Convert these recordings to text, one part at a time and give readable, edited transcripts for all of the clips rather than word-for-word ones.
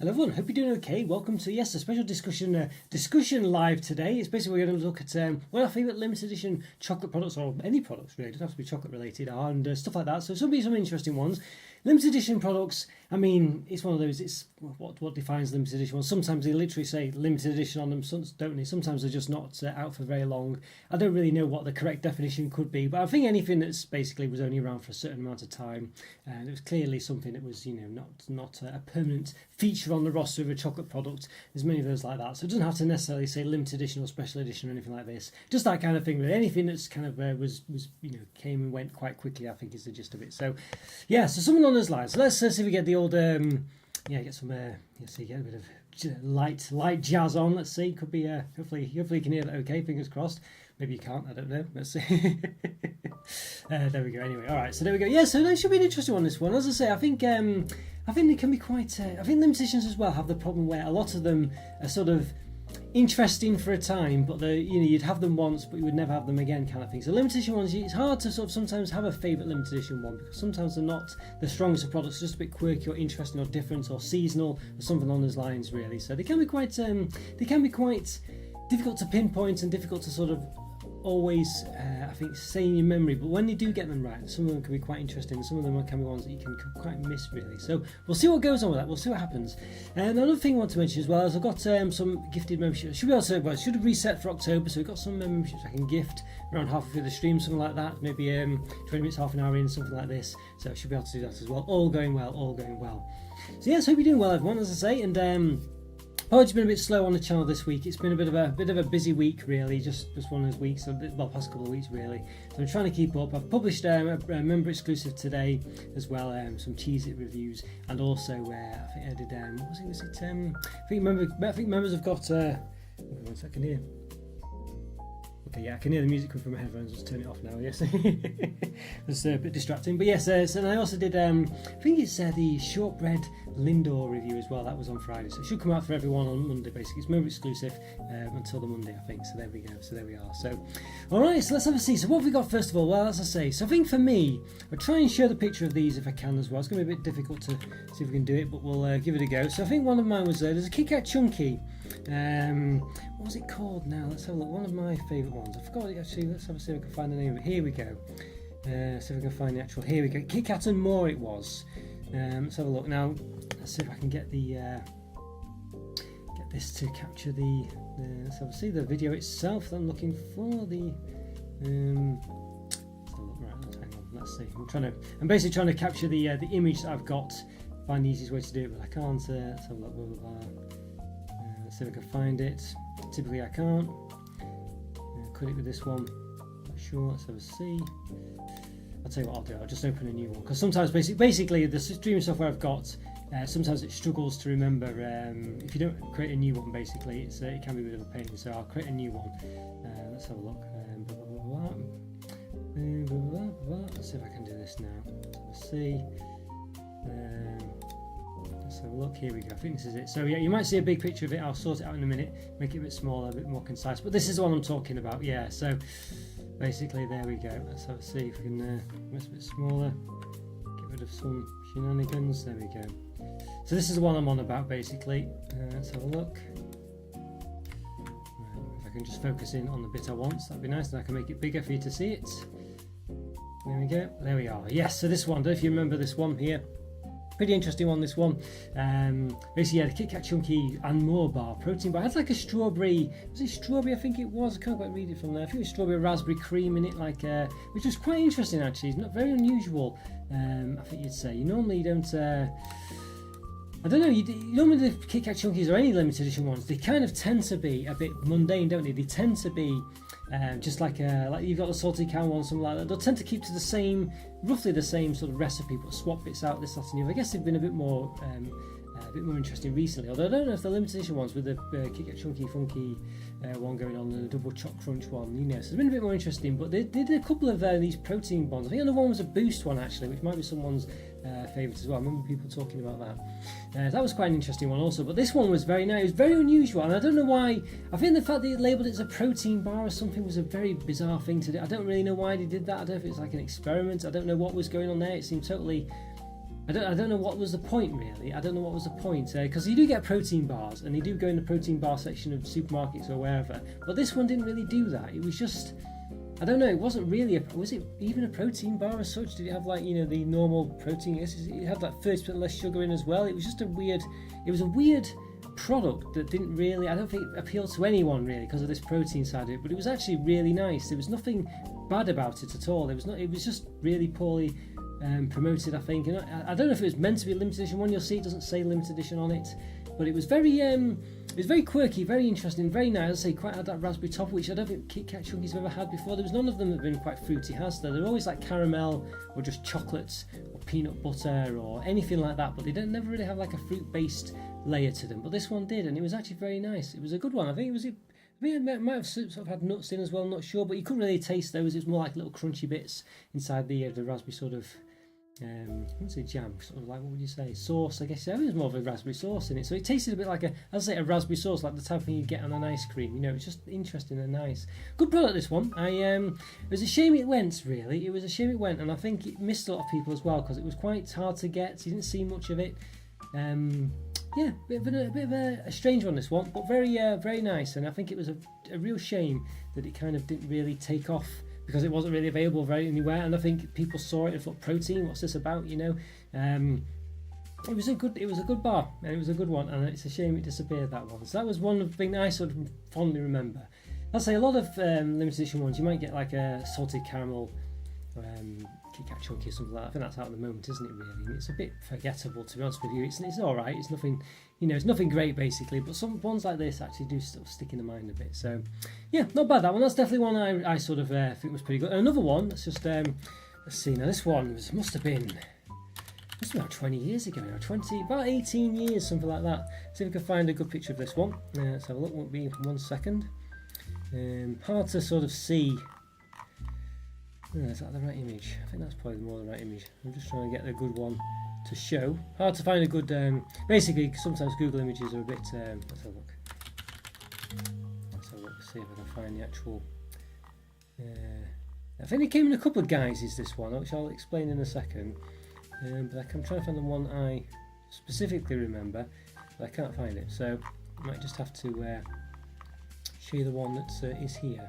Hello everyone, hope you're doing okay. Welcome to, a special discussion live today. It's basically we're going to look at what our favourite limited edition chocolate products, or any products really, it doesn't have to be chocolate related, are, and stuff like that. So some interesting ones. Limited edition products, I mean, it's one of those, it's what defines limited edition ones. Sometimes they literally say limited edition on them, don't they? Sometimes they're just not out for very long. I don't really know what the correct definition could be, but I think anything that's basically was only around for a certain amount of time, and it was clearly something that was, not a permanent feature on the roster of a chocolate product. There's many of those like that, so it doesn't have to necessarily say limited edition or special edition or anything like this. Just that kind of thing. But anything that's kind of was came and went quite quickly, I think is the gist of it. So, yeah. So something on those lines. So let's see if we get the old get some see, get a bit of light jazz on. Let's see. Could be hopefully you can hear that. Okay, fingers crossed. Maybe you can't. I don't know. Let's see. There we go. Anyway, all right. So there we go. Yeah. So that should be an interesting one. This one, as I say, I think they can be quite. I think limited editions as well have the problem where a lot of them are sort of interesting for a time, but you'd have them once, but you would never have them again, kind of thing. So limited edition ones, it's hard to sort of sometimes have a favourite limited edition one because sometimes they're not the strongest of products, just a bit quirky or interesting or different or seasonal or something along those lines, really. So they can be quite difficult to pinpoint and difficult to sort of always I think stay in your memory, but when they do get them right, some of them can be quite interesting, and some of them can be ones that you can quite miss, really. So we'll see what goes on with that. We'll see what happens. And another thing I want to mention as well is I've got some gifted memberships. Should have reset for October, so we've got some memberships I can gift around halfway through the stream, something like that. Maybe 20 minutes, half an hour in, something like this. So I should be able to do that as well. All going well. So yes, hope you're doing well, everyone, as I say, and apologies, been a bit slow on the channel this week. It's been a bit of a busy week, really. Just one of those weeks, past couple of weeks, really. So I'm trying to keep up. I've published a member exclusive today as well, some Cheez-It reviews, and also I think I did I think members have got. 1 second here. Okay, yeah, I can hear the music coming from my headphones. Just turn it off now. Yes, it's a bit distracting. But yes, and I also did. I think it's the shortbread Lindor review as well. That was on Friday, so it should come out for everyone on Monday. Basically, it's member exclusive until the Monday, I think. So there we go. So there we are. So, all right. So let's have a see. So what have we got first of all? Well, as I say, so I think for me, I'll try and share the picture of these if I can as well. It's going to be a bit difficult to see if we can do it, but we'll give it a go. So I think one of mine was there's a Kit Kat Chunky. What was it called now? Let's have a look. One of my favourite ones. I forgot it actually. Let's have a see if we can find the name of it. Here we go. See if we can find the actual. Here we go. Kit Kat and More it was. Let's have a look now. Let's see if I can get this to capture the. Let's have a see the video itself that I'm looking for. The. Let's have a look. Right. Hang on. Let's see. I'm basically trying to capture the image that I've got. Find the easiest way to do it, but I can't. Let's have a look. Let's see if I can find it. Typically I can't. Could it with this one? Not sure. Let's have a see. I'll tell you what I'll do. I'll just open a new one because sometimes basically the streaming software I've got sometimes it struggles to remember. If you don't create a new one, basically it can be a bit of a pain. So I'll create a new one. Let's have a look. Let's see if I can do this now. Let's see. Let's have a look. Here we go. I think this is it. So yeah, you might see a big picture of it. I'll sort it out in a minute, make it a bit smaller, a bit more concise. But this is the one I'm talking about. Yeah. So basically, there we go. Let's have a see if we can make it a bit smaller. Get rid of some shenanigans. There we go. So this is the one I'm on about, basically. Let's have a look. If I can just focus in on the bit I want, that'd be nice. Then I can make it bigger for you to see it. There we go. There we are. Yes. So this one. I don't know if you remember this one here. Pretty interesting one, this one. Basically, the Kit Kat Chunky and More bar, protein bar. It had like a strawberry, was it strawberry? I think it was. I can't quite read it from there. I think it was strawberry raspberry cream in it, which was quite interesting actually. It's not very unusual, I think you'd say. You normally don't. I don't know, normally the Kit Kat Chunkies or any limited edition ones, they kind of tend to be a bit mundane, don't they? They tend to be just like you've got the salty cow one, something like that. They'll tend to keep to roughly the same sort of recipe, but swap bits out, this, that, and the other. I guess they've been a bit more interesting recently. Although I don't know if the limited edition ones with the Kit Kat Chunky Funky one going on and the double choc crunch one, so it's been a bit more interesting. But they did a couple of these protein bonds. I think another one was a boost one actually, which might be someone's favourite as well. I remember people talking about that. That was quite an interesting one also. But this one was very nice. It was very unusual, and I don't know why. I think the fact that it labelled it as a protein bar or something was a very bizarre thing to do. I don't really know why they did that. I don't know if it's like an experiment. I don't know what was going on there. It seemed totally I don't know what was the point really. I don't know what was the point because you do get protein bars and they do go in the protein bar section of supermarkets or wherever. But this one didn't really do that. It was just, I don't know. It wasn't really. Was it even a protein bar as such? Did it have like the normal protein? It had like 30% less sugar in as well. It was just a weird. It was a weird product that didn't really. I don't think it appealed to anyone really because of this protein side of it. But it was actually really nice. There was nothing bad about it at all. It was not. It was just really poorly promoted, I think. And I don't know if it was meant to be a limited edition one. You'll see it doesn't say limited edition on it, but it was very quirky, very interesting, very nice. As I say, quite had that raspberry top, which I don't think Kit Kat Chunkies have ever had before. There was none of them that have been quite fruity, has there? They're always like caramel or just chocolates or peanut butter or anything like that, but they never really have like a fruit-based layer to them. But this one did, and it was actually very nice. It was a good one. I think it might have sort of had nuts in as well, I'm not sure, but you couldn't really taste those. It was more like little crunchy bits inside the raspberry sort of, I wouldn't say jam, sort of like, what would you say, sauce, I guess. I think there's more of a raspberry sauce in it, so it tasted a bit like a raspberry sauce, like the type of thing you get on an ice cream. It's just interesting and nice. Good product, this one. It was a shame it went, really. It was a shame it went, and I think it missed a lot of people as well because it was quite hard to get. You didn't see much of it. Yeah, bit of a strange one, this one, but very nice. And I think it was a real shame that it kind of didn't really take off because it wasn't really available very anywhere. And I think people saw it and thought, protein, what's this about? It was a good bar, and it was a good one. And it's a shame it disappeared, that one. So that was one of the things I sort of fondly remember. I'd say a lot of limited edition ones, you might get like a salted caramel Kit Kat Chunky or something like that. I think that's out at the moment, isn't it, really? And it's a bit forgettable, to be honest with you. It's alright, it's nothing, it's nothing great basically, but some ones like this actually do sort of stick in the mind a bit. So yeah, not bad, that one. That's definitely one I sort of think was pretty good. And another one, let's just let's see, now this one must have been about 20 years ago now, about 18 years, something like that. See if we can find a good picture of this one. Let's have a look, won't be 1 second. Hard to sort of see. Is that the right image? I think that's probably more the right image. I'm just trying to get a good one to show. Hard to find a good. Basically, sometimes Google images are a bit. Let's have a look. See if I can find the actual. I think it came in a couple of guises, this one, which I'll explain in a second. But I'm trying to find the one I specifically remember, but I can't find it. So I might just have to show you the one that is here.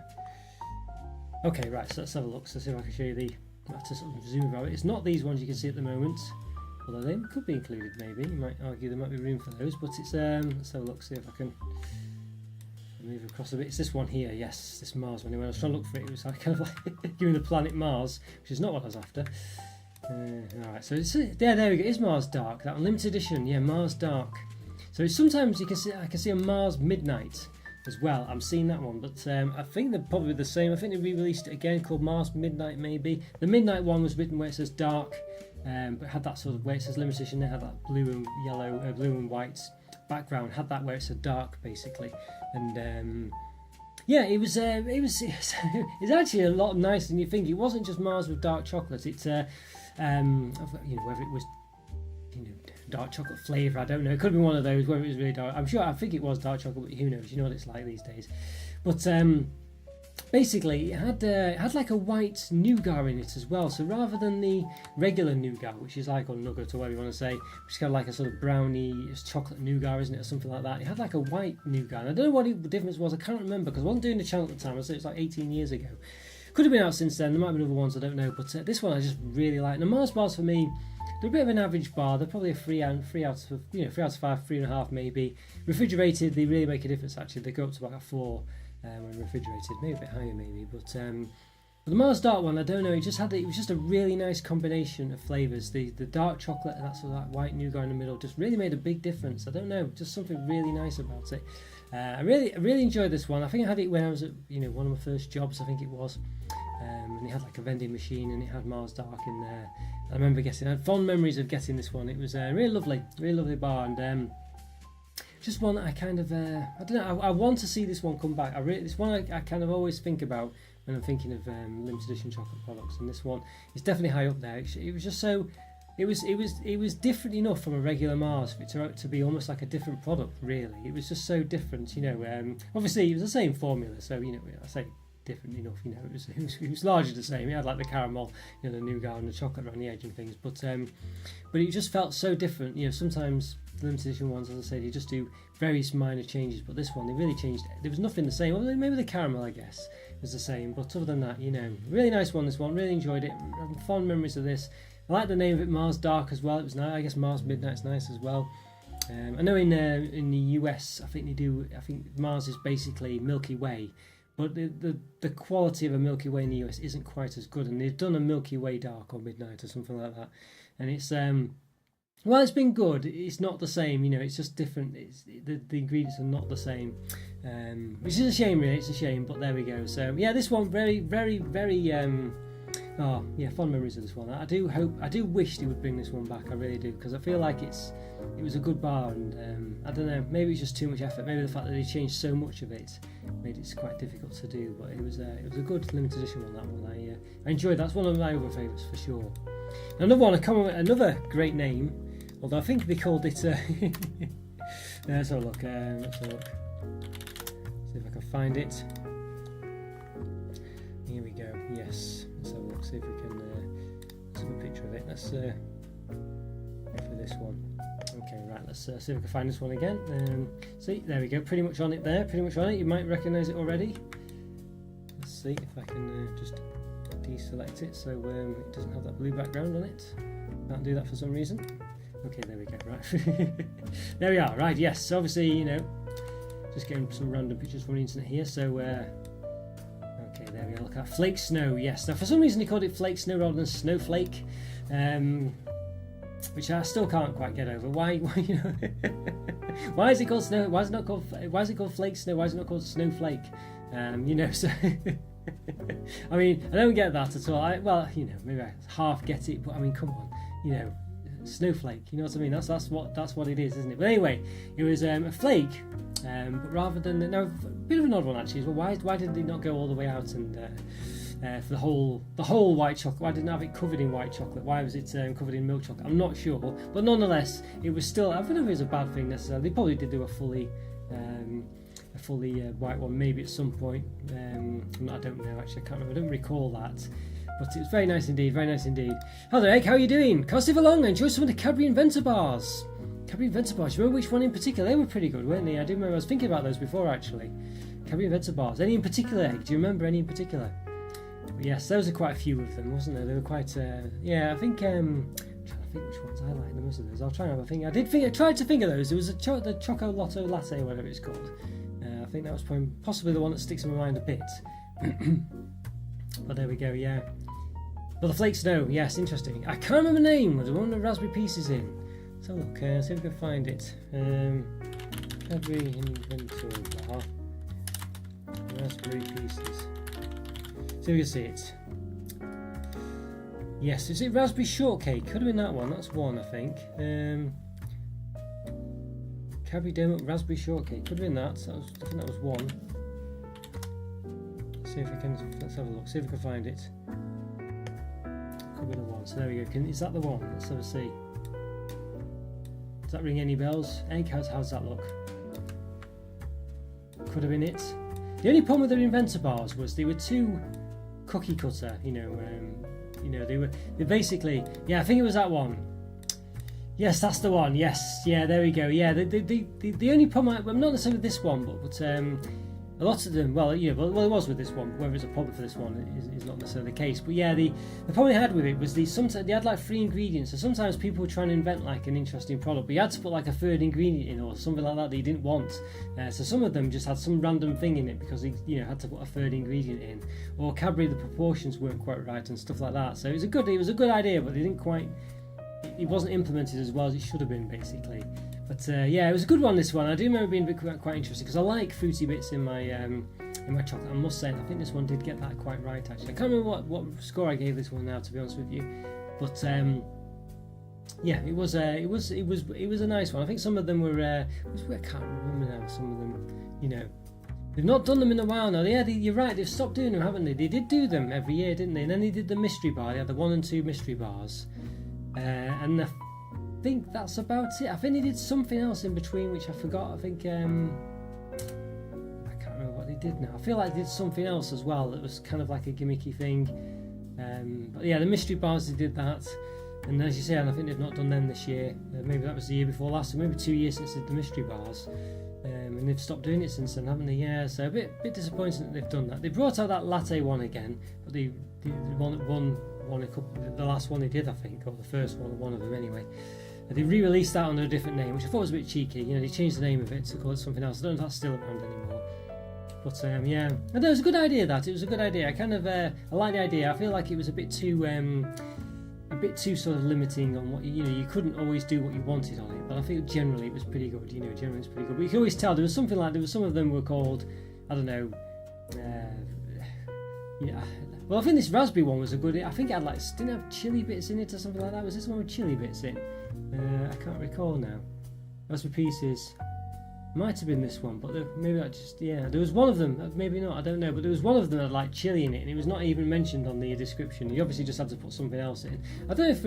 Okay, right, so let's have a look. So see if I can show you I have to sort of zoom out. It's not these ones you can see at the moment, although they could be included maybe. You might argue there might be room for those, but it's, let's have a look, see if I can move across a bit. It's this one here, yes, this Mars one. When I was trying to look for it, it was like kind of like giving the planet Mars, which is not what I was after. Alright, so it's, there we go, it's Mars Dark, that one, limited edition, yeah, Mars Dark. So sometimes I can see a Mars Midnight as well. I'm seeing that one, but I think they're probably the same. I think they re-released it again, called Mars Midnight maybe. The Midnight one was written where it says dark, but had that sort of where it says limited edition. They had that blue and yellow, blue and white background. Had that where it said dark basically, and yeah, it was it's actually a lot nicer than you think. It wasn't just Mars with dark chocolate. It's whether it was dark chocolate flavour, I don't know. It could have been one of those, whether it was really dark. I think it was dark chocolate, but who knows? You know what it's like these days. But basically, it had like a white nougat in it as well. So rather than the regular nougat, which is like, or nugget or whatever you want to say, which is kind of like a sort of brownie, it's chocolate nougat, isn't it, or something like that. It had like a white nougat. And I don't know what the difference was. I can't remember because I wasn't doing the channel at the time. I said it was like 18 years ago. Could have been out since then. There might have been other ones, I don't know. But this one I just really like. Now Mars bars for me, they're a bit of an average bar. They're probably a 3 out of 5, 3.5 maybe. Refrigerated, they really make a difference actually. They go up to about a 4 when refrigerated, maybe a bit higher maybe. But the Mars Dark one, I don't know. It was just a really nice combination of flavours. The dark chocolate and that sort of that white nougat in the middle just really made a big difference. I don't know, just something really nice about it. I really enjoyed this one. I think I had it when I was at one of my first jobs. I think it was. And it had like a vending machine and it had Mars Dark in there. I remember I had fond memories of getting this one. It was a really lovely bar, and just one that I kind of I don't know. I want to see this one come back. This one I kind of always think about when I'm thinking of limited edition chocolate products, and this one is definitely high up there. It was just so. It was different enough from a regular Mars for it to be almost like a different product. Really, it was just so different. Obviously it was the same formula. So I say different enough. It was largely the same. It had like the caramel, the nougat and the chocolate around the edge and things, but it just felt so different. Sometimes the limited edition ones, as I said, you just do various minor changes, but this one they really changed. There was nothing the same. Well, maybe the caramel, I guess, was the same, but other than that, really nice one. This one, really enjoyed it. I'm fond memories of this. I like the name of it, Mars Dark as well. It was nice. I guess Mars Midnight's nice as well. I know in the US, I think Mars is basically Milky Way, but the quality of a Milky Way in the US isn't quite as good, and they've done a Milky Way Dark or Midnight or something like that, and it's well, it's been good. It's not the same, it's just different. The ingredients are not the same, which is a shame, really. It's a shame, but there we go. So yeah, this one very, very, very. Fond memories of this one. I do wish they would bring this one back. I really do, because I feel like it was a good bar, and I don't know, maybe it's just too much effort. Maybe the fact that they changed so much of it made it quite difficult to do. But it was a good limited edition one. That one I enjoyed. That's one of my other favourites for sure. Another one, another great name. Although I think they called it. Let's have a look. See if I can find it. Here we go. Yes. Let's have a look. See if we can. Let's have a picture of it. Let's go for this one. Okay, right. Let's see if we can find this one again. See, there we go. Pretty much on it there. Pretty much on it. You might recognise it already. Let's see if I can just deselect it so it doesn't have that blue background on it. Can't do that for some reason. Okay, there we go. Right. There we are. Right. Yes. So obviously, just getting some random pictures from the internet here. So. Okay, there we are. Look at Flake Snow. Yes. Now, for some reason, they called it Flake Snow rather than Snowflake, which I still can't quite get over. Why? Why is it called Snow? Why is it not called? Why is it called Flake Snow? Why is it not called Snowflake? So. I mean, I don't get that at all. Maybe I half get it, but I mean, come on, Snowflake. You know what I mean? That's what it is, isn't it? But anyway, it was a flake. But rather than a bit of an odd one actually. Well, why did they not go all the way out and for the whole white chocolate? Why didn't they have it covered in white chocolate? Why was it covered in milk chocolate? I'm not sure, but nonetheless, it was still. I don't know if it was a bad thing necessarily. They probably did do a fully white one maybe at some point. I don't know actually. I can't remember. I don't recall that. But it was very nice indeed, very nice indeed. Hello Egg, how are you doing? Can I stay for long? Enjoy some of the Cadbury Inventor bars. Cadbury Inventor bars, do you remember which one in particular? They were pretty good, weren't they? I do remember, I was thinking about those before actually. Cadbury Inventor bars. Any in particular, Egg? Do you remember any in particular? But yes, those are quite a few of them, wasn't there? They were quite, I think, I'm trying to think which ones I like the most of those. I'll try and have a think. I tried to think of those. There was the Chocolo Latte, whatever it's called. I think that was possibly the one that sticks in my mind a bit. But there we go, yeah. But the Flake Snow, yes, interesting. I can't remember the name. Was the one with raspberry pieces in? Let's have a look. See if we can find it. Cadbury Inventor bar. Raspberry pieces. See if we can see it. Yes, is it raspberry shortcake? Could have been that one. That's one, I think. Cadbury Donut raspberry shortcake. Could have been that. I think that was one. See if we can. Let's have a look. See if we can find it. Could be the one. So there we go. Is that the one? Let's have a see. Does that ring any bells? Egg, how's that look? Could have been it. The only problem with the Inventor bars was they were too cookie cutter. They basically. Yeah, I think it was that one. Yes, that's the one. Yes, yeah, there we go. Yeah, the only problem I'm not necessarily with this one, but a lot of them. Well, it was with this one. But whether it's a problem for this one is not necessarily the case. But yeah, the problem they had with it was sometimes they had like 3 ingredients. So sometimes people were trying to invent like an interesting product, but you had to put like a 3rd ingredient in or something like that you didn't want. So some of them just had some random thing in it because they had to put a 3rd ingredient in. Or Cadbury, the proportions weren't quite right and stuff like that. So it was a good idea, but they didn't quite. It wasn't implemented as well as it should have been, basically. But yeah, it was a good one. This one, I do remember being quite interesting because I like fruity bits in my chocolate. I must say, I think this one did get that quite right. Actually, I can't remember what score I gave this one now, to be honest with you. But yeah, it was a nice one. I think some of them were. I can't remember now. Some of them, they've not done them in a while now. Yeah, you're right. They've stopped doing them, haven't they? They did do them every year, didn't they? And then they did the mystery bar. They had the 1 and 2 mystery bars. And I think that's about it. I think they did something else in between, which I forgot. I think I can't remember what they did now. I feel like they did something else as well that was kind of like a gimmicky thing. But yeah, the mystery bars, they did that. And as you say, I think they've not done them this year. Maybe that was the year before last, or maybe 2 years since they did the mystery bars. And they've stopped doing it since then, haven't they? Yeah, so a bit disappointing that they've done that. They brought out that latte one again, but the last one they did, I think, or the first one of them anyway. They re-released that under a different name, which I thought was a bit cheeky. You know, they changed the name of it to call it something else. I don't know if that's still around anymore. But yeah, and it was a good idea. It was a good idea. I like the idea. I feel like it was a bit too sort of limiting on what you couldn't always do what you wanted on it. But I think generally it was pretty good. Generally it's pretty good. But you can always tell there was something like some of them were called, I don't know. Well, I think this raspberry one was a good. I think it had didn't have chili bits in it or something like that. Was this one with chili bits in? I can't recall now. Raspberry pieces. Might have been this one, but maybe that there was one of them, maybe not, I don't know, but there was one of them that had chili in it, and it was not even mentioned on the description. You obviously just had to put something else in. I don't know if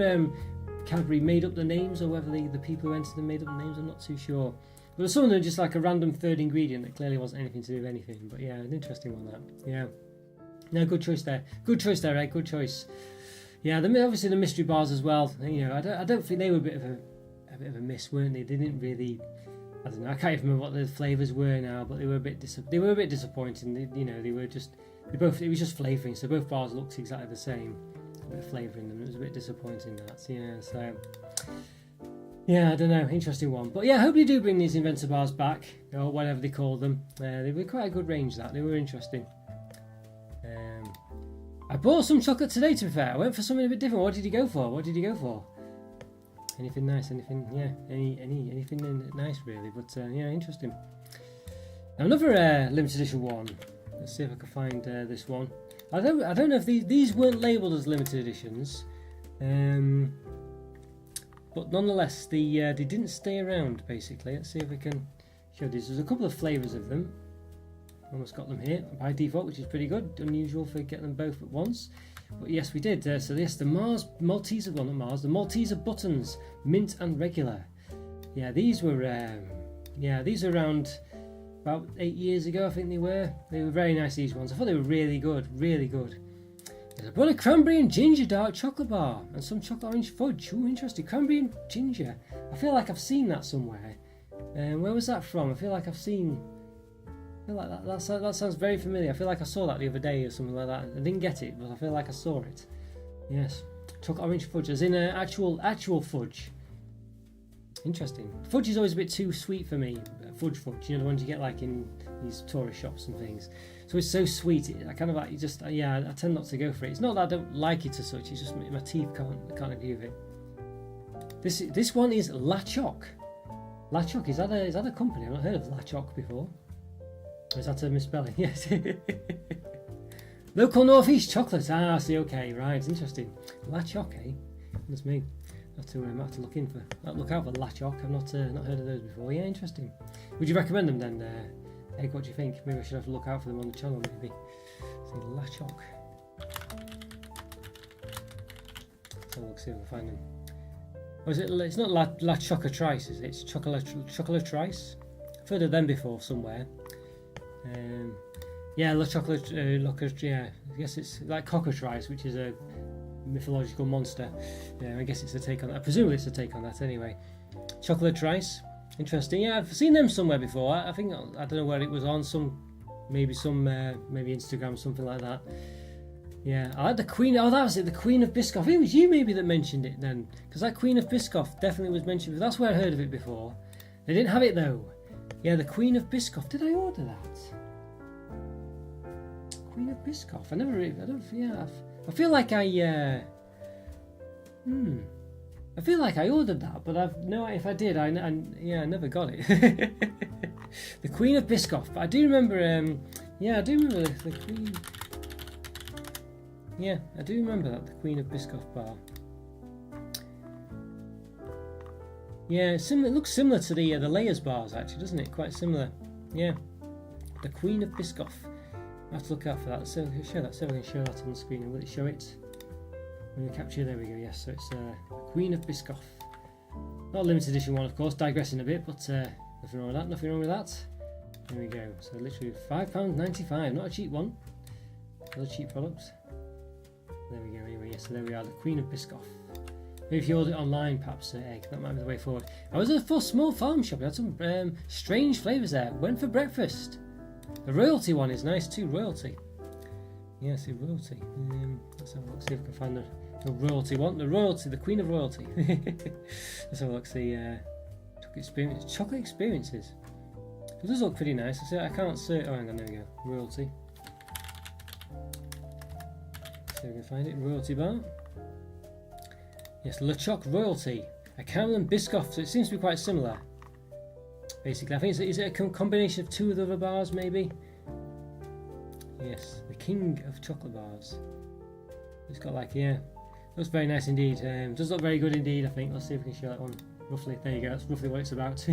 Cadbury made up the names, or whether the people who entered them made up the names, I'm not too sure. But there's some of them just like a random third ingredient that clearly wasn't anything to do with anything, but yeah, an interesting one that, yeah. No, good choice there, Ed, good choice. Yeah, obviously the mystery bars as well, I don't think they were a bit of a miss, weren't they? They didn't really, I don't know. I can't even remember what the flavours were now, but they were a bit disappointing. It was just flavouring. So both bars looked exactly the same, a bit of flavour in them. It was a bit disappointing that. Yeah. So yeah, I don't know. Interesting one. But yeah, I hope they do bring these inventor bars back, or whatever they call them. They were quite a good range. They were interesting. I bought some chocolate today. To be fair, I went for something a bit different. What did you go for? Anything nice? Anything nice really? But yeah, interesting. Now another limited edition one. Let's see if I can find this one. I don't know if these weren't labelled as limited editions, but nonetheless they didn't stay around. Basically, let's see if we can show these. There's a couple of flavours of them. Almost got them here by default, which is pretty good. Unusual for getting them both at once. But yes, we did. So yes, the Malteser buttons, mint and regular. Yeah, these were around about 8 years ago, I think they were. They were very nice, these ones. I thought they were really good, really good. There's a bun of cranberry and ginger dark chocolate bar and some chocolate orange fudge. Ooh, interesting. Cranberry and ginger. I feel like I've seen that somewhere. Where was that from? I feel like that sounds very familiar. I feel like I saw that the other day or something like that. I didn't get it, but I feel like I saw it. Yes, chocolate orange fudge, as in actual fudge. Interesting. Fudge is always a bit too sweet for me. Fudge, the ones you get in these tourist shops and things. So it's so sweet. I kind of I tend not to go for it. It's not that I don't like it as such. It's just my teeth can't agree with it. This one is La Choc. La Choc, is that a company? I've not heard of La Choc before. Or is that a misspelling? Yes. Local Northeast chocolate. I see. Okay, right. Interesting. La Choc, eh? That's me. I have to look out for La Choc. I've not heard of those before. Yeah, interesting. Would you recommend them then, Egg? What do you think? Maybe I should have to look out for them on the channel. Maybe. See La Choc. Let's have a look. See if I can find them. Or is it? It's not La Chocatrice, is it? It's Chocolatrice. I've heard of them before somewhere. La Chocolate, yeah, I guess it's like cockatrice, which is a mythological monster. Yeah, I guess it's a take on that. I presume it's a take on that anyway. Chocolatrice, interesting. Yeah, I've seen them somewhere before. I think, I don't know where it was on, maybe Instagram, something like that. Yeah, I like the Queen. Oh, that was it, the Queen of Biscoff. It was you maybe that mentioned it then, because that Queen of Biscoff definitely was mentioned. That's where I heard of it before. They didn't have it though. Yeah, the Queen of Biscoff. Did I order that? Queen of Biscoff. I never really. I feel like I feel like I ordered that, but I've no idea if I did. I never got it. The Queen of Biscoff. But I do remember. I do remember the Queen. Yeah, I do remember that, the Queen of Biscoff bar. Yeah, it looks similar to the Layers bars actually, doesn't it? Quite similar. Yeah, the Queen of Biscoff. I have to look out for that. So show that. So we can show that on the screen. And will it show it? When we capture, there we go. Yes, so it's Queen of Biscoff. Not a limited edition one, of course. Digressing a bit, but nothing wrong with that. There we go. So literally £5.95. Not a cheap one. Another cheap product. There we go. Anyway, yes. So there we are. The Queen of Biscoff. Maybe if you order it online, perhaps egg. That might be the way forward. I was at a small farm shop. It had some strange flavours there. Went for breakfast. The royalty one is nice too. Royalty. Yes, the royalty. Let's have a look. See if we can find the royalty one. The royalty. The Queen of Royalty. Let's have a look. See. Chocolate experiences. It does look pretty nice. I can't see. Oh, hang on. There we go. Royalty. See if we can find it. Royalty bar. Yes, Le Choc Royalty, a caramel and Biscoff, so it seems to be quite similar. Basically, I think is it a combination of two of the other bars, maybe? Yes, the king of chocolate bars. It's got like, yeah, looks very nice indeed. Does look very good indeed, I think. Let's see if we can show that one roughly. There you go, that's roughly what it's about.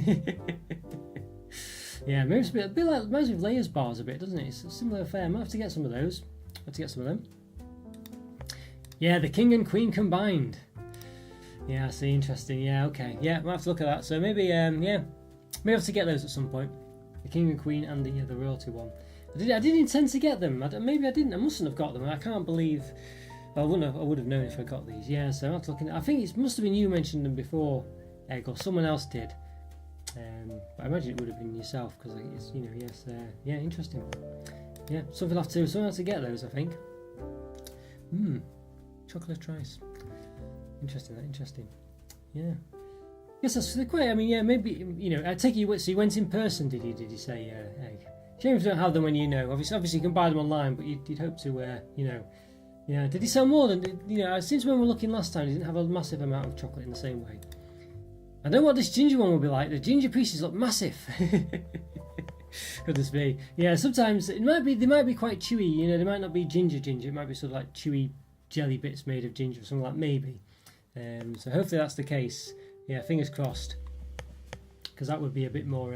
Yeah, maybe it's a bit like, reminds me of Layers bars a bit, doesn't it? It's a similar affair. I might have to get some of those. Have to get some of them. Yeah, the king and queen combined. Yeah, I see, interesting. Yeah, okay. Yeah, we'll have to look at that. So maybe, yeah, maybe have to get those at some point. The king and queen and the royalty one. I did intend to get them. Maybe I didn't. I mustn't have got them. I can't believe. I would have known if I got these. Yeah, so I'm looking. I think it must have been you mentioned them before, Egg, or someone else did. But I imagine it would have been yourself because it's, you know, yes, yeah, interesting. Yeah, someone have to get those, I think. Chocolate trice. Interesting. Yeah. Yes, that's quite. I mean, yeah, maybe, you know. I take you. So you went in person, did you say, Egg? Shame if you don't have them when you know. Obviously, you can buy them online, but you'd hope to, you know. Yeah. Did he sell more than? You know, since when we were looking last time, he didn't have a massive amount of chocolate in the same way. I don't know what this ginger one will be like. The ginger pieces look massive. Goodness me. Yeah. Sometimes they might be quite chewy. You know, they might not be ginger. It might be sort of like chewy jelly bits made of ginger or something like maybe. So hopefully that's the case. Yeah, fingers crossed. Because that would be a bit more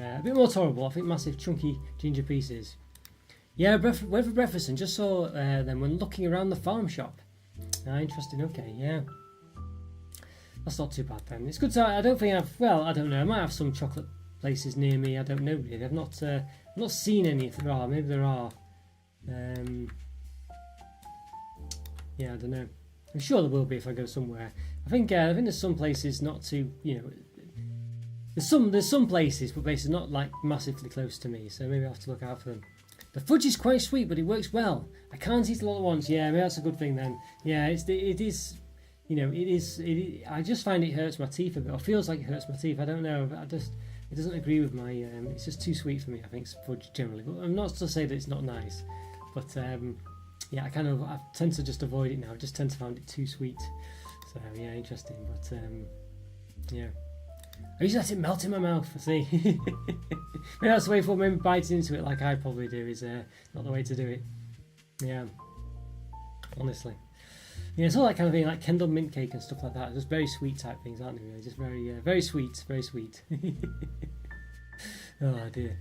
tolerable. I think massive chunky ginger pieces. Yeah, went for breakfast and just saw them when looking around the farm shop. Interesting. Okay, yeah. That's not too bad then. It's good to. I don't think I've. Well, I don't know. I might have some chocolate places near me. I don't know really. I've not seen any. If there are, maybe there are. Yeah, I don't know. I'm sure there will be if I go somewhere. I think there's some places not too, you know. There's some places, but places not like massively close to me. So maybe I have to look out for them. The fudge is quite sweet, but it works well. I can't eat a lot at once. Yeah, maybe that's a good thing then. Yeah, it is. You know, it is. I just find it hurts my teeth a bit, or feels like it hurts my teeth. I don't know. It doesn't agree with my. It's just too sweet for me. I think fudge generally. But I'm not to say that it's not nice, but yeah, I tend to just avoid it now. I just tend to find it too sweet. So yeah, interesting. But yeah, I usually let it melt in my mouth. I see. Maybe that's the way for maybe biting into it like I probably do is not the way to do it. Yeah, honestly. Yeah, it's all that kind of thing, like Kendall mint cake and stuff like that. Just very sweet type things, aren't they? Really? Just very sweet, very sweet. Oh dear.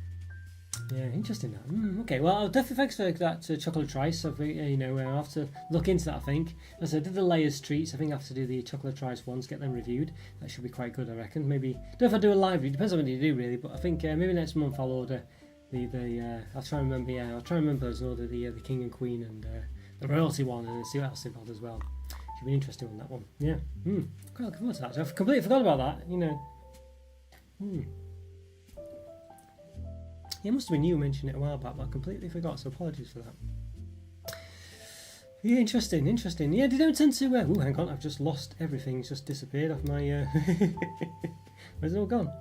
Yeah, interesting that. Okay, well, I'll definitely thanks for that chocolate trice. So, you know, I'll have to look into that, I think. As I did the Layers treats, I think I have to do the chocolate trice ones, get them reviewed. That should be quite good, I reckon. Maybe, don't know if I do a live review, depends on what you do, really. But I think maybe next month I'll order I'll try and remember those and order the King and Queen and the Royalty one and see what else they've got as well. Should be interesting on that one. Yeah. Quite looking forward to that. I've completely forgot about that, you know. Yeah, it must have been you who mentioned it a while back, but I completely forgot, so apologies for that. Yeah, interesting. Yeah, they don't tend to... hang on, I've just lost everything. It's just disappeared off my... Where's it all gone?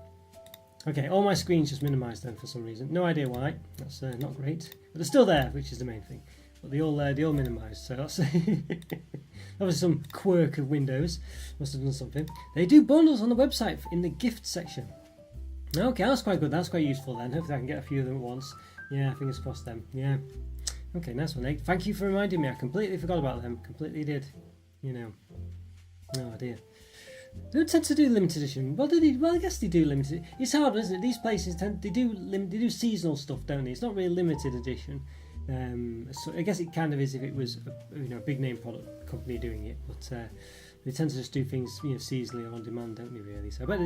Okay, all my screens just minimised then for some reason. No idea why. That's not great. But they're still there, which is the main thing. But they all minimised, so that's... that was some quirk of Windows. Must have done something. They do bundles on the website in the gift section. Okay, that's quite good. That's quite useful then. Hopefully I can get a few of them at once. Yeah, fingers crossed then. Yeah. Okay, nice one, Nate. Thank you for reminding me. I completely forgot about them. Completely did. You know. No idea. They don't tend to do limited edition. Well, I guess they do limited. It's hard, isn't it? These places they do seasonal stuff, don't they? It's not really limited edition. So I guess it kind of is if it was a big name product company doing it, but they tend to just do things seasonally or on demand, don't they? Really. So I bet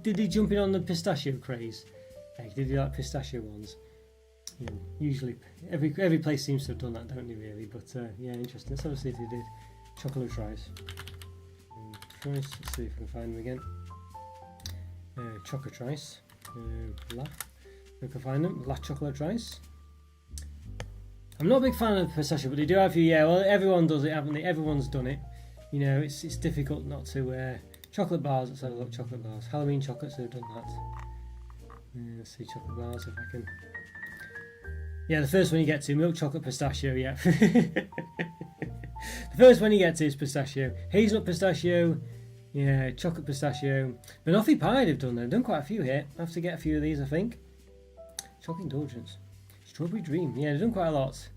did he jump in on the pistachio craze? They do like pistachio ones. Usually, every place seems to have done that, don't they? Really, but yeah, interesting. Let's have a see if they did. Chocolo tries. Let's see if we can find them again. Choco tries. We can find them. La Chocolo tries. I'm not a big fan of pistachio, but they do have you. Yeah, well, everyone does it, haven't they? Everyone's done it. It's difficult not to. Chocolate bars. Let's have a look. Chocolate bars. Halloween chocolates. They've done that. Let's see chocolate bars if I can. Yeah, the first one you get to, milk chocolate pistachio, yeah. The first one you get to is pistachio. Hazelnut pistachio, yeah, chocolate pistachio. Banoffee pie they've done quite a few here. I have to get a few of these, I think. Chocolate indulgence. Strawberry dream, yeah, they've done quite a lot.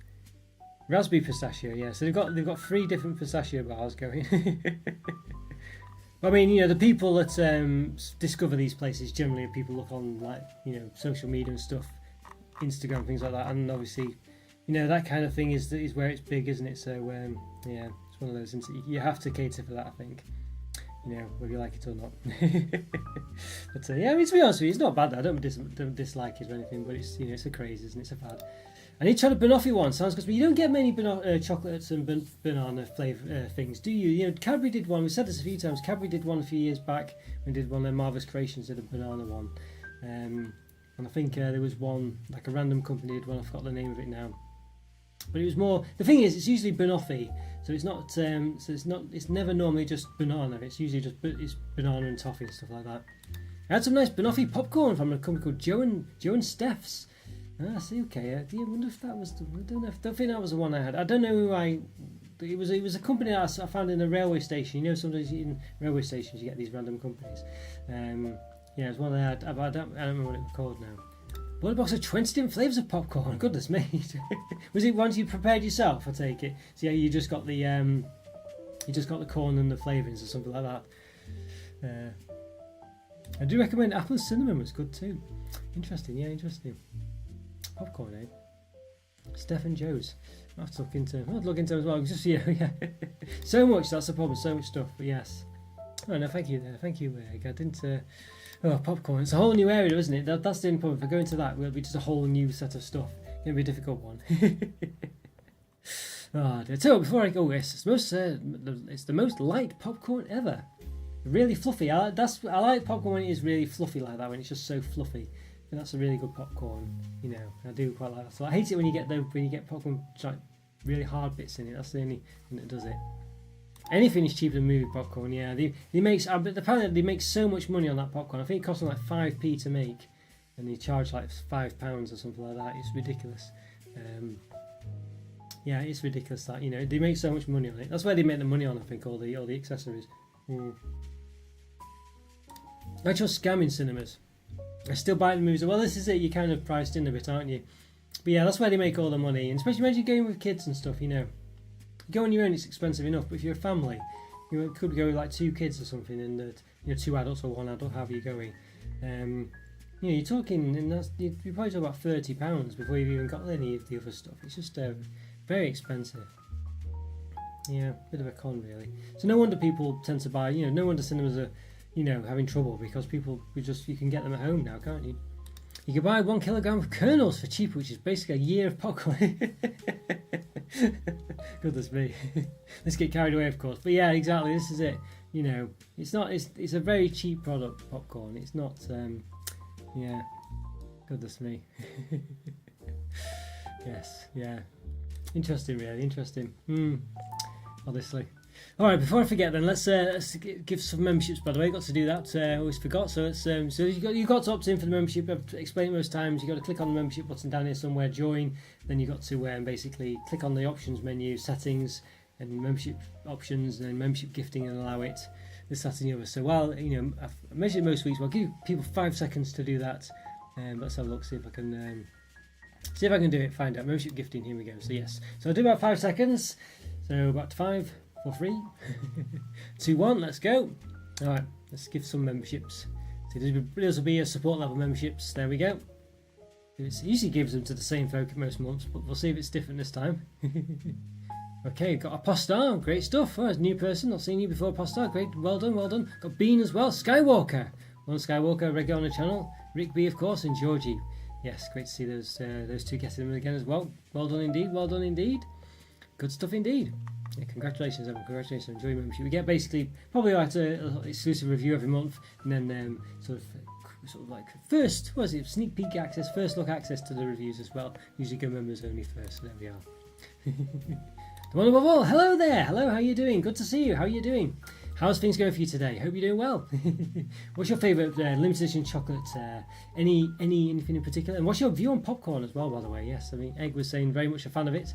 Raspberry pistachio, yeah, so they've got 3 different pistachio bars going. I mean, the people that discover these places generally are people look on social media and stuff. Instagram, things like that, and obviously that kind of thing is where it's big, isn't it? So yeah, it's one of those things that you have to cater for that, I think, whether you like it or not. But yeah, I mean, to be honest with you, it's not bad. I don't dislike it or anything, but it's it's a craze, isn't it? It's a fad. I need to try the banoffee one. Sounds good, but you don't get many chocolates and banana flavour things, do you? Cadbury did one. We said this a few times. Cadbury did one a few years back. We did one. Their Marvelous Creations did a banana one. And I think there was one, like a random company did one, I forgot the name of it now. But it was more, the thing is, it's usually banoffee, so it's not, it's never normally just banana, it's usually just, it's banana and toffee and stuff like that. I had some nice banoffee popcorn from a company called Joe and Steph's. I see, okay, I wonder if that was, don't think that was the one I had. I don't know who it was a company that I found in a railway station. Sometimes in railway stations you get these random companies. Yeah, it's one I had. I don't remember what it was called now. What a box of 20 different flavours of popcorn. Goodness me. Was it ones you prepared yourself? I take it. So yeah, you just got the corn and the flavourings or something like that. I do recommend apple and cinnamon was good too. Interesting. Yeah, interesting. Popcorn, eh? Steph and Joe's. I'll have to look into them as well. Just yeah. So much. That's the problem. So much stuff. But yes. Oh no, thank you. Thank you. I didn't. Popcorn. It's a whole new area, isn't it? That's the only problem. If I go into that, it'll be just a whole new set of stuff. It'll be a difficult one. So before I go, it's the most light popcorn ever. Really fluffy. I like popcorn when it is really fluffy like that. When it's just so fluffy. And that's a really good popcorn. I do quite like that. So I hate it when you get popcorn like really hard bits in it. That's the only thing that does it. Anything is cheaper than movie popcorn, yeah. Apparently they make so much money on that popcorn. I think it costs them like 5p to make, and they charge like £5 or something like that. It's ridiculous. Yeah, it's ridiculous that they make so much money on it. That's why they make the money on. I think all the accessories. Actual scamming cinemas. I still buy the movies. Well, this is it. You're kind of priced in a bit, aren't you? But yeah, that's where they make all the money. And especially when you're going with kids and stuff, Go on your own, it's expensive enough, but if you're a family, you could go with like 2 kids or something, and 2 adults or 1 adult, however you're going. You're talking, and you're probably talking about £30 before you've even got any of the other stuff. It's just very expensive. Yeah, bit of a con really. So no wonder people tend to buy. No wonder cinemas are, having trouble because you can get them at home now, can't you? You can buy 1 kilogram of kernels for cheaper, which is basically a year of popcorn. Goodness me. Let's get carried away, of course. But yeah, exactly. This is it. It's not. It's a very cheap product, popcorn. It's not. Yeah. Goodness me. Yes. Yeah. Interesting. Really interesting. Obviously. All right. Before I forget, then let's give some memberships. By the way, got to do that. Always forgot. So it's so you got to opt in for the membership. I've explained it most times. You got to click on the membership button down here somewhere. Join. Then you got to basically click on the options menu, settings, and membership options, and then membership gifting, and allow it. This, that, and the other. So while I've measured most weeks, well, I'll give people 5 seconds to do that. Let's have a look. See if I can do it. Find out membership gifting. Here we go. So yes. So I'll do about 5 seconds. So about 5, 4, 3, 2, 1. Let's go. All right. Let's give some memberships. So these will be a support level memberships. There we go. It usually gives them to the same folk most months, but we'll see if it's different this time. Okay, got Apostar, great stuff. Oh, it's a new person, not seen you before, Apostar. Great, well done, well done. Got Bean as well, Skywalker. One Skywalker, regular on the channel. Rick B, of course, and Georgie. Yes, great to see those two getting them again as well. Well done indeed, well done indeed. Good stuff indeed. Yeah, congratulations, everyone. Congratulations on joining membership. We get basically probably like an exclusive review every month, and then sort of like first, what is it, sneak peek access, first look access to the reviews as well. Usually go members only first, so there we are. The one above all, hello there, hello, how are you doing? Good to see you, how are you doing? How's things going for you today? Hope you're doing well. What's your favourite limited edition chocolate? Anything in particular? And what's your view on popcorn as well, by the way? Yes, I mean, Egg was saying very much a fan of it.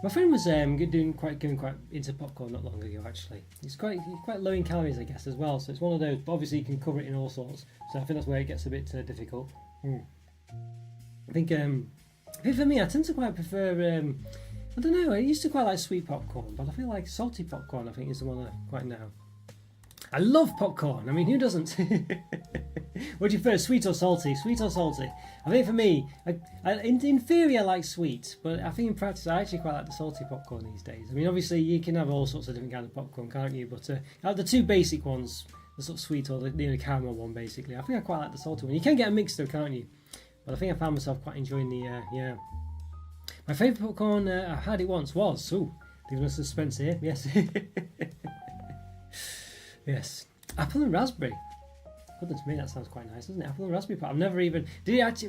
My friend was going quite into popcorn not long ago, actually. It's quite low in calories, I guess, as well. So it's one of those, but obviously you can cover it in all sorts. So I think that's where it gets a bit difficult. I think for me, I tend to quite prefer. I don't know. I used to quite like sweet popcorn, but I feel like salty popcorn, I think, is the one I quite now. I love popcorn. I mean, who doesn't? What do you prefer, sweet or salty? Sweet or salty? I think for me, in theory, I like sweet, but I think in practice, I actually quite like the salty popcorn these days. I mean, obviously, you can have all sorts of different kinds of popcorn, can't you? But the two basic ones, the sort of sweet or the caramel one, basically, I think I quite like the salty one. You can get a mix though, can't you? But I think I found myself quite enjoying the My favourite popcorn I had it once was, there's no suspense here, yes. Yes, apple and raspberry. Goodness me, that sounds quite nice, doesn't it? Apple and raspberry pie. I've never even,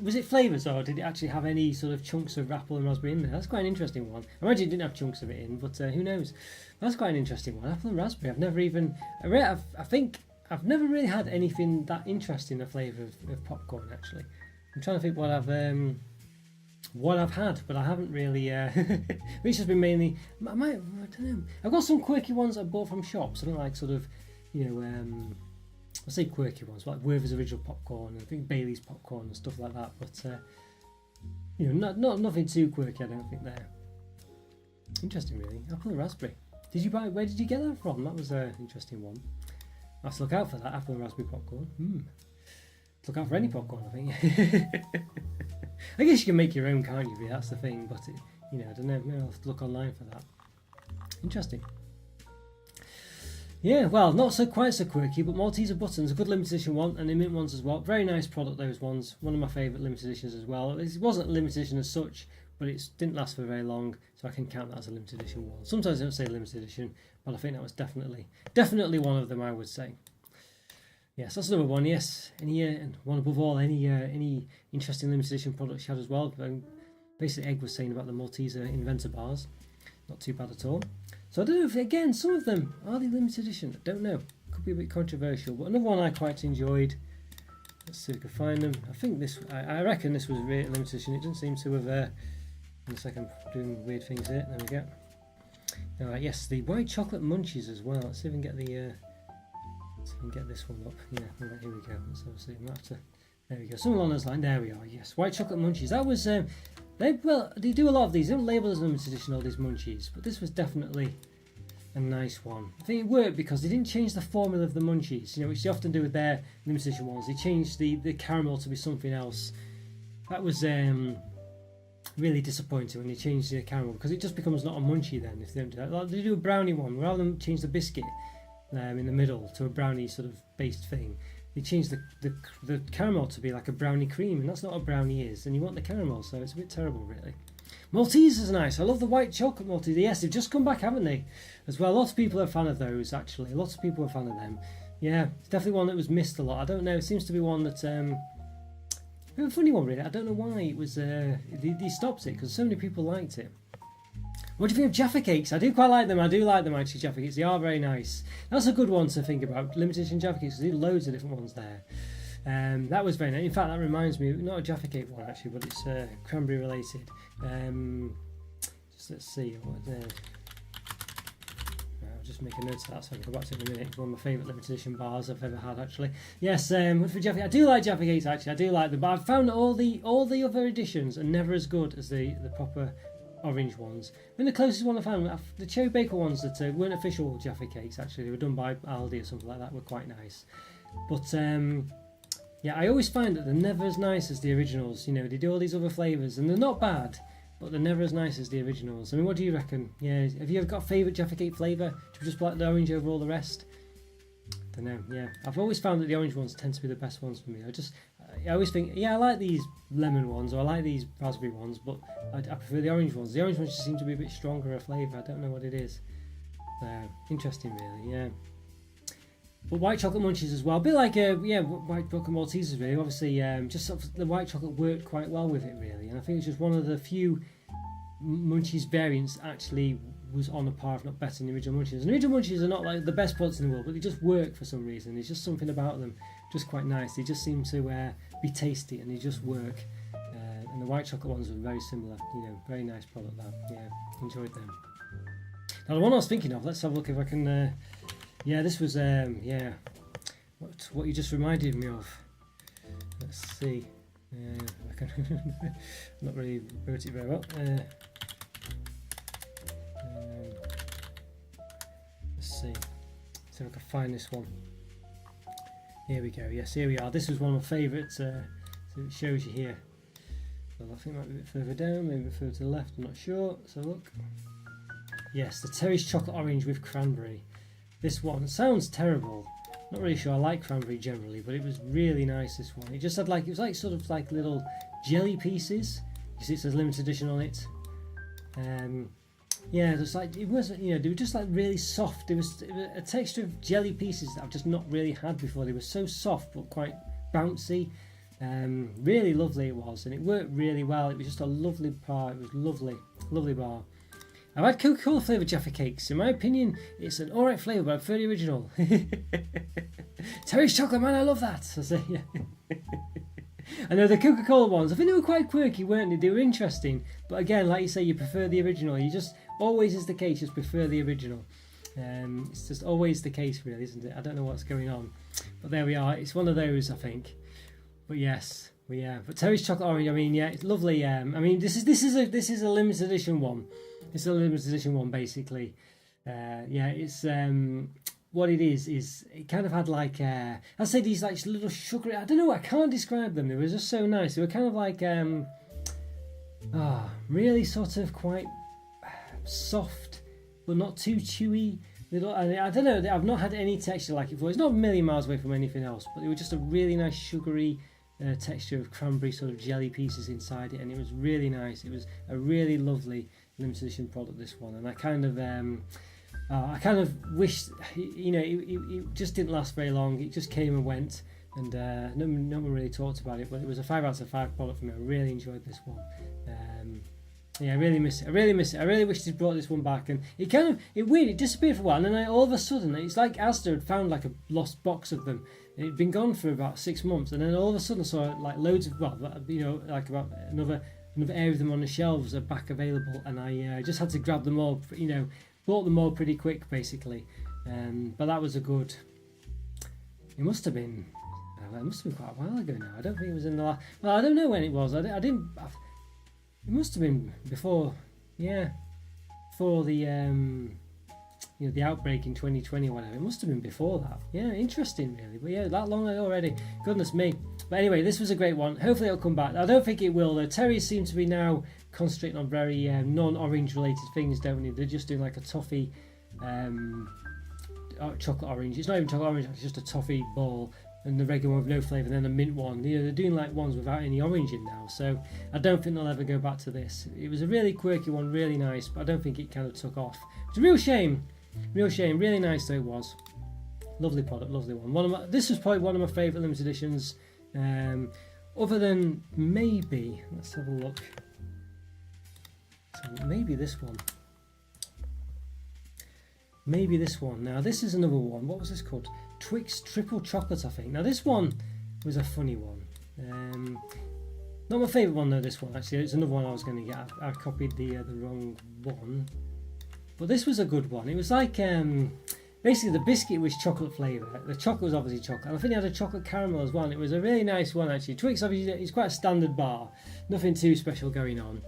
was it flavours or did it actually have any sort of chunks of apple and raspberry in there? That's quite an interesting one. I imagine it didn't have chunks of it in, but who knows? That's quite an interesting one, apple and raspberry. I've never even, I think I've never really had anything that interesting, a flavour of popcorn actually. I'm trying to think what I've had, but I haven't really. Which has been mainly. I don't know. I've got some quirky ones I bought from shops. I don't like sort of, I say quirky ones, like Werther's original popcorn, and I think Bailey's popcorn and stuff like that. But not nothing too quirky. I don't think there. Interesting, really. Apple and raspberry. Where did you get that from? That was an interesting one. I have to look out for that apple and raspberry popcorn. Look out for any popcorn, I think. I guess you can make your own, can't you? That's the thing, but I don't know. Maybe I'll have to look online for that. Interesting. Yeah, well, not quite so quirky, but Malteser buttons, a good limited edition one, and the mint ones as well. Very nice product, those ones. One of my favourite limited editions as well. It wasn't a limited edition as such, but it didn't last for very long, so I can count that as a limited edition one. Sometimes I don't say limited edition, but I think that was definitely one of them, I would say. Yes, that's another one. Yes, and one above all, any interesting limited edition products you had as well. Basically, Egg was saying about the Malteser Inventor bars, not too bad at all. So I don't know if, again, some of them are they limited edition. I don't know. Could be a bit controversial, but another one I quite enjoyed. Let's see if we can find them. I think this. I reckon this was a limited edition. It doesn't seem to have. In a second, doing weird things here. There we go. All right. Yes, the white chocolate munchies as well. Let's see if we can get the. So we can get this one up. Yeah, right, here we go. Let's obviously have to. There we go. Something along those lines. There we are. Yes, white chocolate munchies. That was. They do a lot of these. They don't label as limited edition all these munchies, but this was definitely a nice one. I think it worked because they didn't change the formula of the munchies. Which they often do with their limited edition ones. They changed the caramel to be something else. That was really disappointing when they changed the caramel, because it just becomes not a munchie then if they don't do that. Like they do a brownie one rather than change the biscuit. In the middle to a brownie sort of based thing, they changed the caramel to be like a brownie cream, and that's not what a brownie is, and you want the caramel, so it's a bit terrible really. Maltesers are nice. I love the white chocolate Maltesers. Yes, they've just come back, haven't they, as well? Lots of people are a fan of those, actually. Lots of people are a fan of them. Yeah, it's definitely one that was missed a lot. I don't know, it seems to be one that a funny one really. I don't know why it was they stopped it, because so many people liked it. What do you think of Jaffa Cakes? I do quite like them. I do like them actually, Jaffa Cakes. They are very nice. That's a good one to think about. Limited edition Jaffa Cakes. There's loads of different ones there. That was very nice. In fact, that reminds me, not a Jaffa Cake one actually, but it's cranberry related. Just let's see. I'll just make a note of that so I can go back to it in a minute. It's one of my favourite limited edition bars I've ever had actually. Yes, for Jaffa, I do like Jaffa Cakes actually. I do like them, but I've found all the other editions are never as good as the proper orange ones. I mean, the closest one I found, the cherry baker ones that weren't official Jaffa Cakes actually, they were done by Aldi or something like that, were quite nice. But yeah, I always find that they're never as nice as the originals. They do all these other flavours and they're not bad, but they're never as nice as the originals. I mean, what do you reckon? Yeah, have you ever got a favourite Jaffa Cake flavour? Do you just like the orange over all the rest? don't know. Yeah, I've always found that the orange ones tend to be the best ones for me. I always think, yeah, I like these lemon ones or I like these raspberry ones, but I prefer the orange ones. The orange ones just seem to be a bit stronger of flavour. I don't know what it is. Interesting, really. Yeah. But white chocolate munchies as well, a bit like white chocolate Maltesers really. Obviously, just sort of the white chocolate worked quite well with it really, and I think it's just one of the few munchies variants actually was on a par, if not better than the original munchies. And the original munchies are not like the best products in the world, but they just work for some reason. There's just something about them, just quite nice. They just seem to be tasty and they just work. And the white chocolate ones were very similar. Very nice product that. Yeah, enjoyed them. Now the one I was thinking of, let's have a look if I can. This was what you just reminded me of. Let's see. I can not really wrote it very well. Let's see if I can find this one. Here we go. Yes, here we are. This was one of my favourites. So it shows you here. Well, I think it might be a bit further down, maybe a bit further to the left. I'm not sure. So look. Yes, the Terry's chocolate orange with cranberry. This one sounds terrible. Not really sure I like cranberry generally, but it was really nice, this one. It just had it was like sort of like little jelly pieces. You see it says limited edition on it. Just like, it wasn't, they were just like really soft. It was a texture of jelly pieces that I've just not really had before. They were so soft but quite bouncy. Really lovely it was, and it worked really well. It was just a lovely bar. It was lovely bar. I've had Coca-Cola flavoured Jaffa Cakes. In my opinion, it's an alright flavour, but I prefer the original. Terry's chocolate, man, I love that. I say, yeah. I know the Coca-Cola ones, I think they were quite quirky, weren't they? They were interesting. But again, like you say, you prefer the original. You just, always is the case, just prefer the original. It's just always the case, really, isn't it? I don't know what's going on. But there we are. It's one of those, I think. But yes. Well, yeah. But Terry's chocolate orange, I mean, yeah, it's lovely. This is a limited edition one. It's a limited edition one, basically. It's what it is it kind of had like I'd say these like little sugary. I don't know. I can't describe them. They were just so nice. They were kind of like really sort of quite soft, but not too chewy. Little. I don't know. I've not had any texture like it before. It's not a million miles away from anything else, but they were just a really nice sugary texture of cranberry sort of jelly pieces inside it, and it was really nice. It was a really lovely limited edition product, this one, and I kind of wish, it just didn't last very long. It just came and went, and no one really talked about it, but it was a 5 out of 5 product for me. I really enjoyed this one. I really miss it. I really wish they'd brought this one back, and it disappeared for a while, and then all of a sudden, it's like Asda had found like a lost box of them. It'd been gone for about 6 months, and then all of a sudden I saw like loads of, like about another area of them on the shelves are back available, and I just had to grab them all, bought them all pretty quick, basically. But that was a good, it must have been quite a while ago now. I don't think it was in the last, well, I don't know when it was. It must have been before the the outbreak in 2020 or whatever. It must have been before that. Yeah, interesting really. But yeah, that long ago already. Goodness me. But anyway, this was a great one. Hopefully it'll come back. I don't think it will though. Terry's seem to be now concentrating on very non-orange related things, don't they? They're just doing like a toffee chocolate orange. It's not even chocolate orange, it's just a toffee ball, and the regular one with no flavour, and then the mint one. They're doing like ones without any orange in now, so I don't think they'll ever go back to this. It was a really quirky one, really nice, but I don't think it kind of took off. It's a real shame, really nice though it was. Lovely product, lovely one. This was probably one of my favourite limited editions, other than maybe, let's have a look, so maybe this one. Now this is another one. What was this called? Twix Triple Chocolate, I think. Now this one was a funny one. Not my favourite one though, this one actually. It's another one I was going to get. I copied the wrong one. But this was a good one. It was like, basically the biscuit was chocolate flavour. The chocolate was obviously chocolate. And I think it had a chocolate caramel as well. And it was a really nice one actually. Twix obviously is quite a standard bar. Nothing too special going on.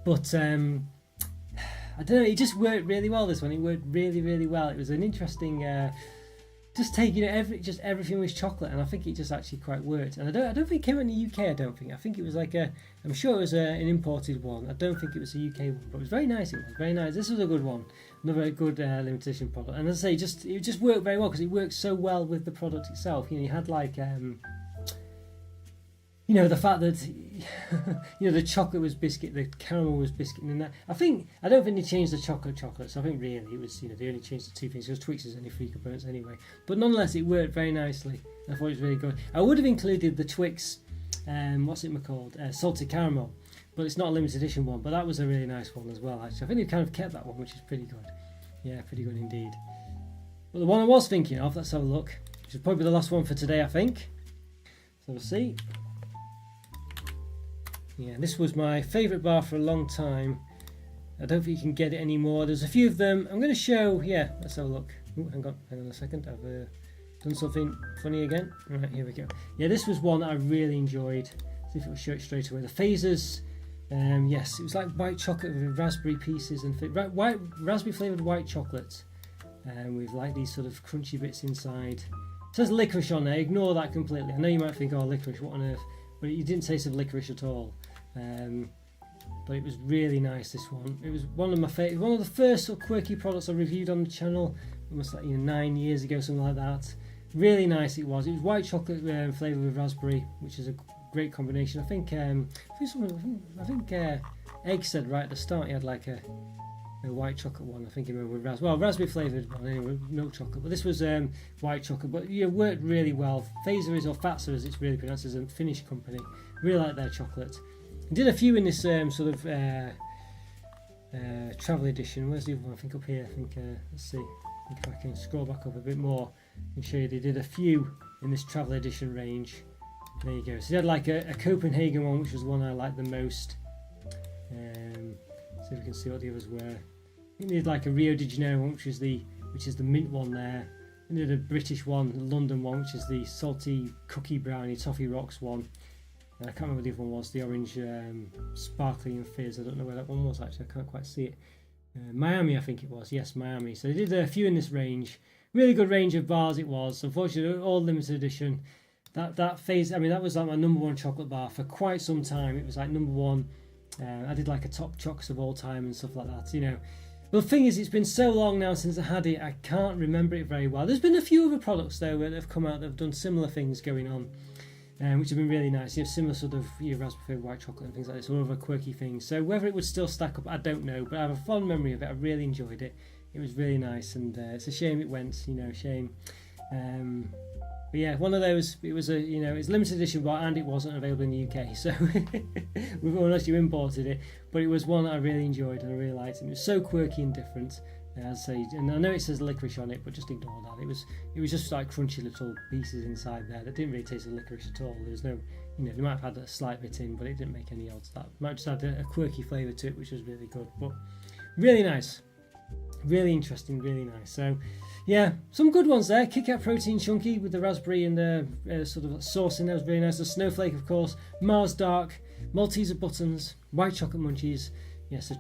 But I don't know, it just worked really well, this one. It worked really, really well. It was an interesting just taking just everything was chocolate, and I think it just actually quite worked. And I don't think it came in the UK. I think it was like I'm sure it was an imported one. I don't think it was a UK one, but it was very nice. It was very nice. This was a good one, another good limited edition product. And as I say, it just worked very well because it worked so well with the product itself. You had like the fact that the chocolate was biscuit, the caramel was biscuit, and that I don't think they changed the chocolates. I think really it was they only changed the two things because Twix is only 3 components anyway. But nonetheless, it worked very nicely. I thought it was really good. I would have included the Twix, what's it called, salted caramel, but it's not a limited edition one. But that was a really nice one as well. Actually, I think they kind of kept that one, which is pretty good. Yeah, pretty good indeed. But the one I was thinking of, let's have a look. Which is probably the last one for today, I think. So we'll see. Yeah, this was my favourite bar for a long time. I don't think you can get it anymore. There's a few of them. I'm going to show, let's have a look. Ooh, hang on a second. I've done something funny again. Right, here we go. Yeah, this was one that I really enjoyed. See if it will show it straight away. The phasers, yes, it was like white chocolate with raspberry pieces and raspberry flavoured white chocolate. With like these sort of crunchy bits inside. It says licorice on there. Ignore that completely. I know you might think, oh, licorice, what on earth? But it didn't taste of licorice at all. But it was really nice, this one. It was one of my favourite, one of the first sort of quirky products I reviewed on the channel, almost like 9 years ago, something like that. Really nice it was. It was white chocolate flavoured with raspberry, which is a great combination. I think Egg said right at the start he had like a white chocolate one. I think he remember with raspberry flavoured one anyway, milk chocolate. But this was white chocolate. But it worked really well. Phaser is, or Fatser as it's really pronounced, as a Finnish company. Really like their chocolate. I did a few in this sort of travel edition. Where's the other one? I think up here. Let's see. I think if I can scroll back up a bit more and show you, they did a few in this travel edition range. There you go. So they had like a Copenhagen one, which was the one I liked the most. See if we can see what the others were. I think they did like a Rio de Janeiro one, which is the mint one there. And they did a British one, the London one, which is the salty cookie brownie toffee rocks one. And I can't remember what the other one was, the orange sparkling and fizz. I don't know where that one was actually. I can't quite see it. Miami, I think it was. Yes, Miami. So they did a few in this range. Really good range of bars it was. Unfortunately, all limited edition. That phase, I mean, that was like my number one chocolate bar for quite some time. It was like number one. I did like a top chocks of all time and stuff like that, But the thing is, it's been so long now since I had it, I can't remember it very well. There's been a few other products though that have come out that have done similar things going on, which have been really nice. Similar sort of raspberry white chocolate and things like this, all other quirky things. So whether it would still stack up, I don't know. But I have a fond memory of it. I really enjoyed it. It was really nice, and it's a shame it went. Shame. But yeah, one of those. It was it's limited edition, and it wasn't available in the UK. So unless you imported it, but it was one that I really enjoyed and I really liked. And it was so quirky and different. As I say, and I know it says licorice on it, but just ignore that. It was just like crunchy little pieces inside there that didn't really taste of licorice at all. There was no, they might have had a slight bit in, but it didn't make any odds. That might just had a quirky flavour to it, which was really good, but really nice, really interesting, really nice. So. Yeah, some good ones there. Kit Kat Protein Chunky with the raspberry and the sort of sauce in there was very nice. The Snowflake, of course. Mars Dark, Malteser Buttons, White Chocolate Munchies. Yes, the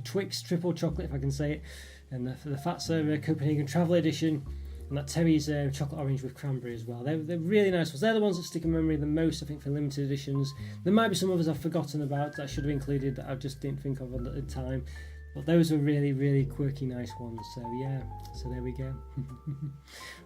Twix Triple Chocolate, if I can say it. And the Fatser Copenhagen Travel Edition. And that Terry's Chocolate Orange with Cranberry as well. They're really nice ones. They're the ones that stick in memory the most, I think, for limited editions. There might be some others I've forgotten about that I should have included that I just didn't think of at the time. But those were really, really quirky, nice ones. So yeah, so there we go.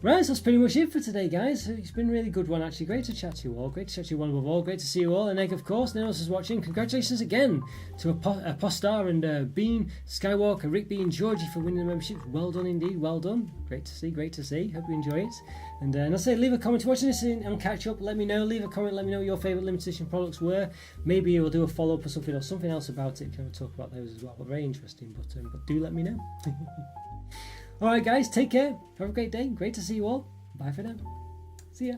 Right, so that's pretty much it for today, guys. It's been a really good one, actually. Great to chat to you all. Great to chat to you one above all. Great to see you all. And Egg, of course, and anyone else is watching. Congratulations again to Apostar and Bean, Skywalker, Rick B and Georgie for winning the membership. Well done indeed, well done. Great to see, great to see. Hope you enjoy it. And I say, leave a comment watching this and catch up. Let me know. Leave a comment. Let me know what your favourite limited edition products were. Maybe we'll do a follow up or something else about it. If you want to talk about those as well. But very interesting. But do let me know. All right, guys. Take care. Have a great day. Great to see you all. Bye for now. See ya.